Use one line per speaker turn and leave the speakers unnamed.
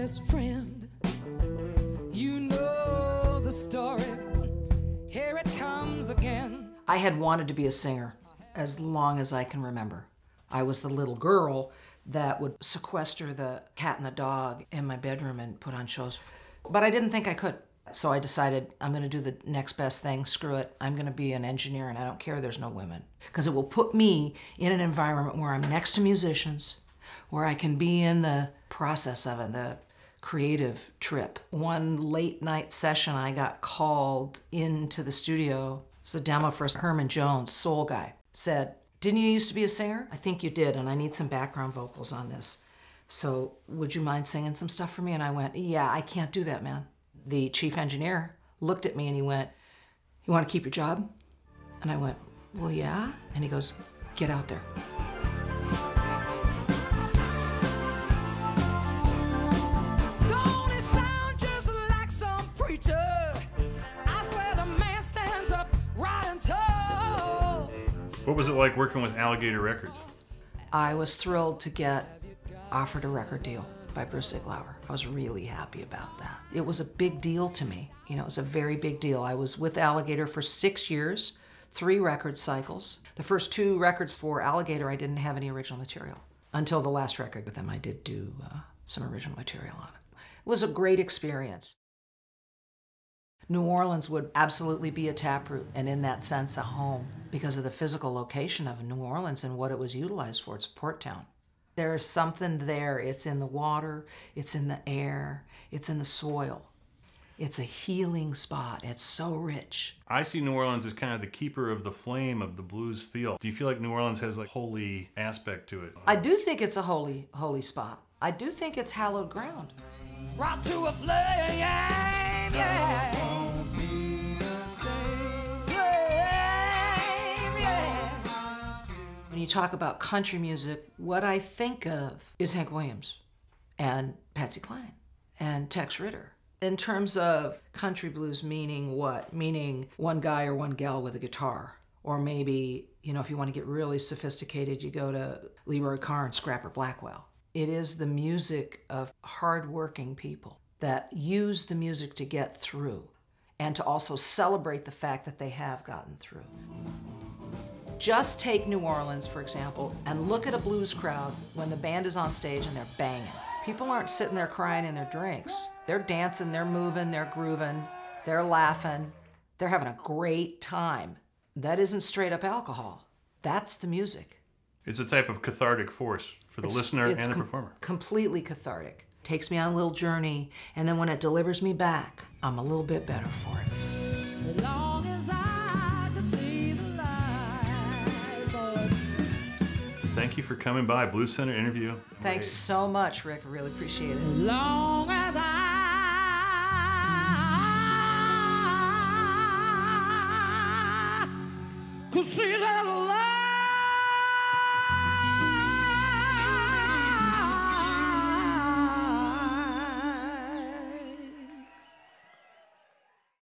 best friend. You know the story. Here it comes again.
I had wanted to be a singer as long as I can remember. I was the little girl that would sequester the cat and the dog in my bedroom and put on shows. But I didn't think I could. So I decided I'm going to do the next best thing. Screw it. I'm going to be an engineer, and I don't care there's no women. Because it will put me in an environment where I'm next to musicians, where I can be in the process of it, the creative trip. One late night session, I got called into the studio. It was a demo for Herman Jones, soul guy. Said, "Didn't you used to be a singer? I think you did, and I need some background vocals on this. So would you mind singing some stuff for me?" And I went, "Yeah, I can't do that, man." The chief engineer looked at me and he went, "You want to keep your job?" And I went, "Well, yeah." And he goes, "Get out there."
Don't it sound just like some preacher? I swear the man stands up right and tall.
What was it like working with Alligator Records?
I was thrilled to get offered a record deal by Bruce Ziegler. I was really happy about that. It was a big deal to me. You know, it was a very big deal. I was with Alligator for 6 years, 3 record cycles. The first 2 records for Alligator, I didn't have any original material. Until the last record with them, I did do some original material on it. It was a great experience. New Orleans would absolutely be a taproot, and in that sense, a home, because of the physical location of New Orleans and what it was utilized for. It's a port town. There's something there. It's in the water, it's in the air, it's in the soil. It's a healing spot. It's so rich.
I see New Orleans as kind of the keeper of the flame of the blues feel. Do you feel like New Orleans has like holy aspect to it?
I do think it's a holy spot. I do think it's hallowed ground.
Right to a flame, yeah.
When you talk about country music, what I think of is Hank Williams and Patsy Cline and Tex Ritter. In terms of country blues, meaning what? Meaning one guy or one gal with a guitar. Or maybe, you know, if you want to get really sophisticated, you go to Leroy, Carr, and Scrapper Blackwell. It is the music of hardworking people that use the music to get through and to also celebrate the fact that they have gotten through. Just take New Orleans, for example, and look at a blues crowd when the band is on stage and they're banging. People aren't sitting there crying in their drinks. They're dancing, they're moving, they're grooving, they're laughing. They're having a great time. That isn't straight up alcohol. That's the music.
It's a type of cathartic force for the listener and the performer.
Completely cathartic. Takes me on a little journey, and then when it delivers me back, I'm a little bit better for it.
As long as I can see the light, boy.
Thank you for coming by. Blues Center interview.
Thanks so much, Rick. I really appreciate it.
As long as I could see that